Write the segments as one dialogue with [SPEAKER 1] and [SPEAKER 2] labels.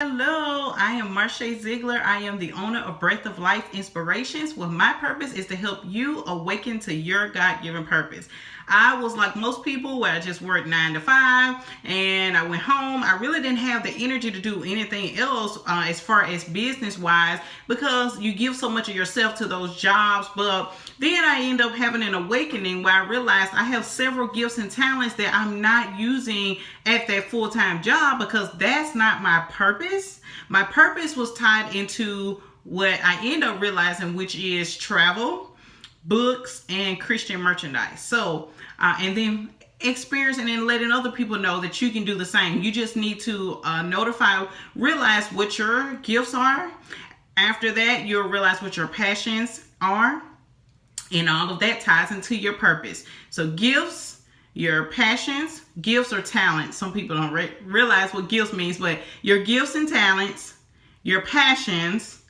[SPEAKER 1] Hello, I am Marsha Ziegler. I am the owner of Breath of Life Inspirations. Well, my purpose is to help you awaken to your God-given purpose. I was like most people where I just worked 9 to 5 and I went home. I really didn't have the energy to do anything else as far as business wise because you give so much of yourself to those jobs. But then I end up having an awakening where I realized I have several gifts and talents that I'm not using at that full-time job because that's not my purpose. My purpose was tied into what I end up realizing, which is travel, books, and Christian merchandise. So, and then experiencing and letting other people know that you can do the same. You just need to realize what your gifts are. After that, you'll realize what your passions are. And all of that ties into your purpose. So gifts, your passions, gifts or talents. Some people don't realize what gifts means, but your gifts and talents, your passions,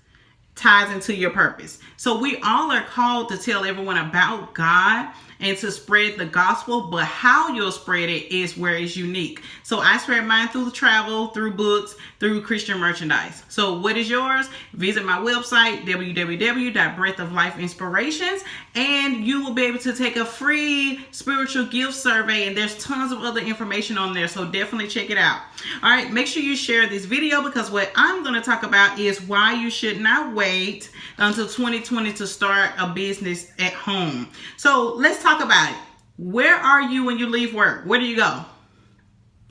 [SPEAKER 1] ties into your purpose. So we all are called to tell everyone about God and to spread the gospel, but how you'll spread it is where it's unique. So I spread mine through the travel, through books, through Christian merchandise. So what is yours? Visit my website, www.breathoflifeinspirations, and you will be able to take a free spiritual gift survey, and there's tons of other information on there, so definitely check it out. All right, make sure you share this video because what I'm going to talk about is why you should not wait until 2020 to start a business at home. So let's talk about it. Where are you when you leave work? Where do you go?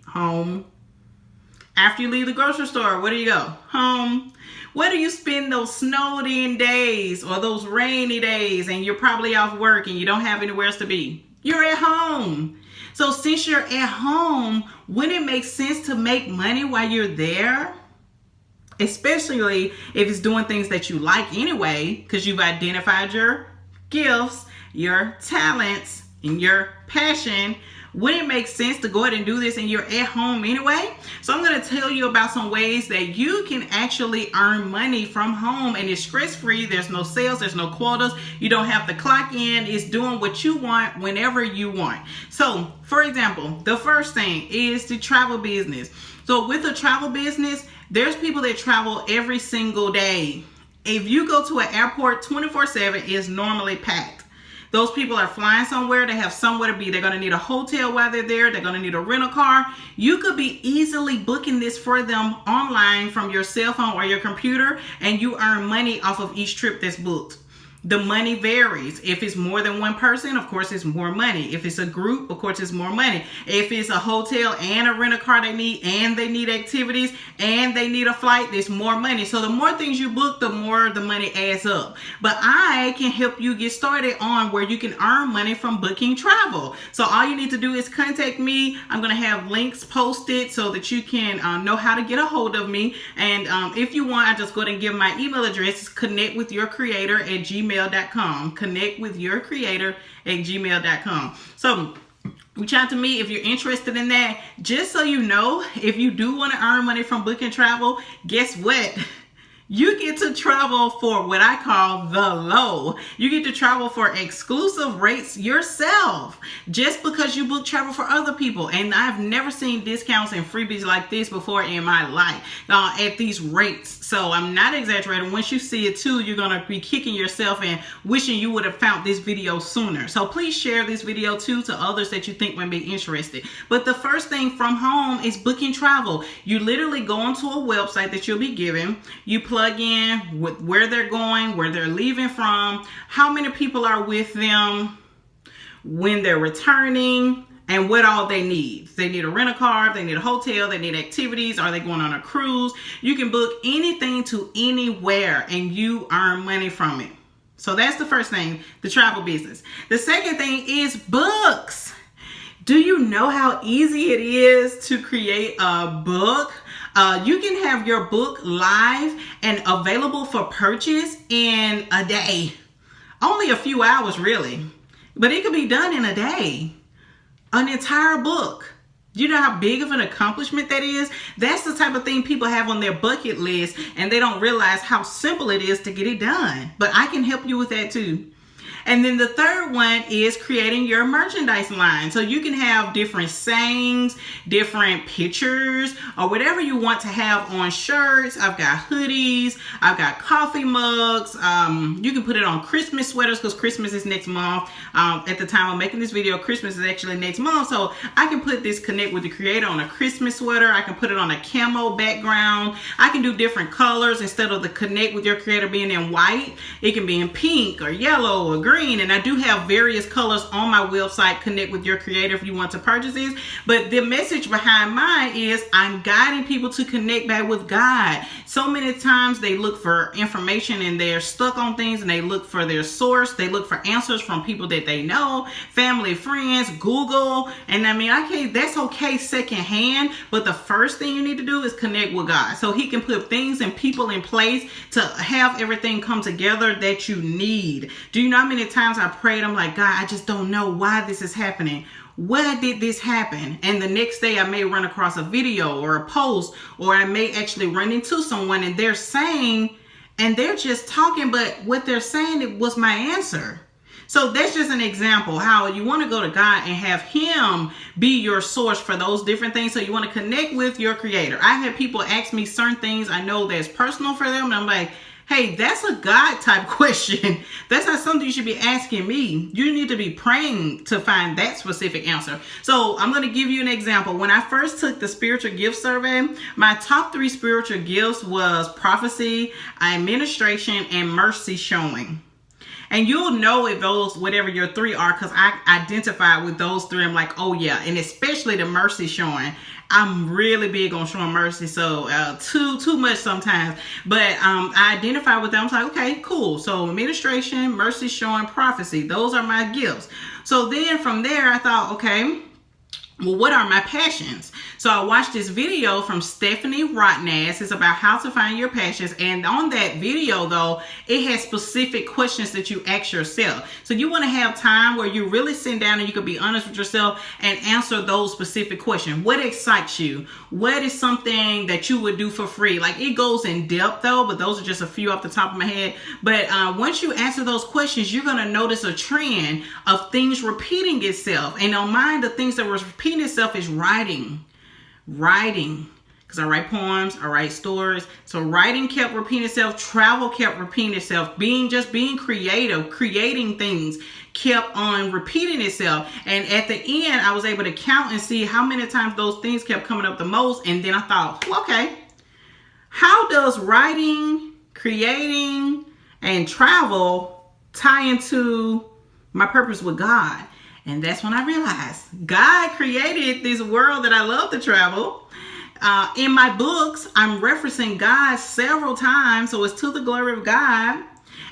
[SPEAKER 1] Home. After you leave the grocery store, where do you go? Home. Where do you spend those snowed in days or those rainy days and you're probably off work and you don't have anywhere else to be? You're at home. So since you're at home, wouldn't it make sense to make money while you're there? Especially if it's doing things that you like anyway, because you've identified your gifts, your talents, and your passion. Wouldn't it make sense to go ahead and do this and you're at home anyway? So I'm going to tell you about some ways that you can actually earn money from home, and it's stress-free. There's no sales, there's no quotas. You don't have to clock in. It's doing what you want whenever you want. So for example, the first thing is the travel business. So with a travel business, there's people that travel every single day. If you go to an airport 24/7, it's normally packed. Those people are flying somewhere. They have somewhere to be. They're going to need a hotel while they're there. They're going to need a rental car. You could be easily booking this for them online from your cell phone or your computer, and you earn money off of each trip that's booked. The money varies. If it's more than one person, of course, it's more money. If it's a group, of course, it's more money. If it's a hotel and a rental car they need activities, and they need a flight, there's more money. So the more things you book, the more the money adds up. But I can help you get started on where you can earn money from booking travel. So all you need to do is contact me. I'm going to have links posted so that you can know how to get a hold of me. And if you want, I just go ahead and give my email address, connectwithyourcreator@gmail.com. Connectwithyourcreator@gmail.com. So reach out to me if you're interested in that. Just so you know, if you do want to earn money from booking travel, guess what? You get to travel for what I call the low. You get to travel for exclusive rates yourself just because you book travel for other people. And I've never seen discounts and freebies like this before in my life at these rates. So I'm not exaggerating. Once you see it too, you're going to be kicking yourself and wishing you would have found this video sooner. So please share this video too to others that you think might be interested. But the first thing from home is booking travel. You literally go onto a website that you'll be given. You plug in with where they're going, where they're leaving from, how many people are with them, when they're returning, and what all they need. They need a rental car, they need a hotel, they need activities, are they going on a cruise? You can book anything to anywhere and you earn money from it. So that's the first thing, the travel business. The second thing is books. Do you know how easy it is to create a book? You can have your book live and available for purchase in a day. Only a few hours really, but it could be done in a day. An entire book. Do you know how big of an accomplishment that is? That's the type of thing people have on their bucket list and they don't realize how simple it is to get it done. But I can help you with that too. And then the third one is creating your merchandise line. So you can have different sayings, different pictures, or whatever you want to have on shirts. I've got hoodies, I've got coffee mugs. You can put it on Christmas sweaters because Christmas is next month. At the time I'm making this video, Christmas is actually next month. So I can put this Connect with the Creator on a Christmas sweater. I can put it on a camo background. I can do different colors. Instead of the Connect with your Creator being in white, it can be in pink or yellow or green. And I do have various colors on my website, Connect with your Creator, if you want to purchase this. But the message behind mine is I'm guiding people to connect back with God. So many times they look for information and they're stuck on things, and they look for their source. They look for answers from people that they know, family, friends, Google. And I mean, that's okay secondhand, but the first thing you need to do is connect with God so he can put things and people in place to have everything come together that you need. Do you know how many times I prayed? I'm like, God, I just don't know why this is happening. Where did this happen? And the next day I may run across a video or a post, or I may actually run into someone and they're saying, and they're just talking, but what they're saying, it was my answer. So that's just an example how you want to go to God and have him be your source for those different things. So you want to connect with your Creator. I had people ask me certain things I know that's personal for them, and I'm like, hey, that's a God type question. That's not something you should be asking me. You need to be praying to find that specific answer. So I'm going to give you an example. When I first took the spiritual gift survey, my top 3 spiritual gifts was prophecy, administration, and mercy showing. And you'll know if those, whatever your 3 are, because I identified with those 3. I'm like, oh yeah. And especially the mercy showing. I'm really big on showing mercy, so too much sometimes. But I identify with them. I was like, okay, cool. So administration, mercy showing, prophecy. Those are my gifts. So then from there, I thought, okay, well, what are my passions? So I watched this video from Stephanie Rotnass. It's about how to find your passions. And on that video, though, it has specific questions that you ask yourself. So you want to have time where you really sit down and you can be honest with yourself and answer those specific questions. What excites you? What is something that you would do for free? Like, it goes in depth, though, but those are just a few off the top of my head. But once you answer those questions, you're going to notice a trend of things repeating itself. And on mine, the things that were repeating itself is writing, because I write poems, I write stories. So writing kept repeating itself, travel kept repeating itself, being creative, creating things kept on repeating itself. And at the end, I was able to count and see how many times those things kept coming up the most. And then I thought, well, okay, how does writing, creating, and travel tie into my purpose with God? And that's when I realized God created this world that I love to travel. In my books, I'm referencing God several times, so it's to the glory of God.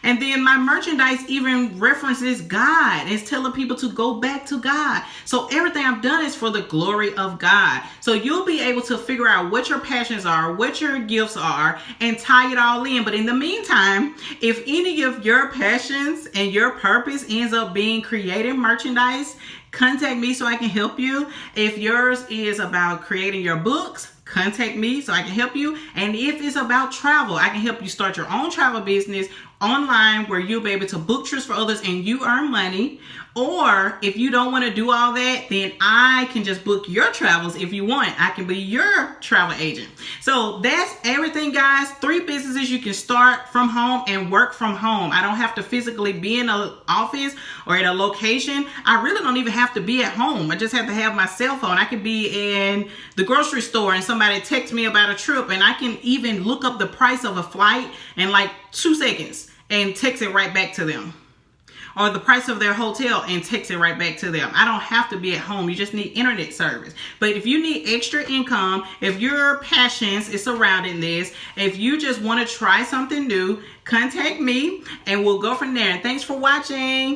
[SPEAKER 1] And then my merchandise even references God. It's telling people to go back to God. So everything I've done is for the glory of God. So you'll be able to figure out what your passions are, what your gifts are, and tie it all in. But in the meantime, if any of your passions and your purpose ends up being creating merchandise, contact me so I can help you. If yours is about creating your books, contact me so I can help you. And if it's about travel, I can help you start your own travel business online where you'll be able to book trips for others and you earn money. Or if you don't want to do all that, then I can just book your travels if you want. I can be your travel agent. So that's everything, guys. 3 businesses you can start from home and work from home. I don't have to physically be in an office or at a location. I really don't even have to be at home. I just have to have my cell phone. I can be in the grocery store and somebody texts me about a trip, and I can even look up the price of a flight in like 2 seconds and text it right back to them. Or the price of their hotel and text it right back to them. I don't have to be at home. You just need internet service. But if you need extra income, if your passions is surrounding this, if you just want to try something new, contact me and we'll go from there. Thanks for watching.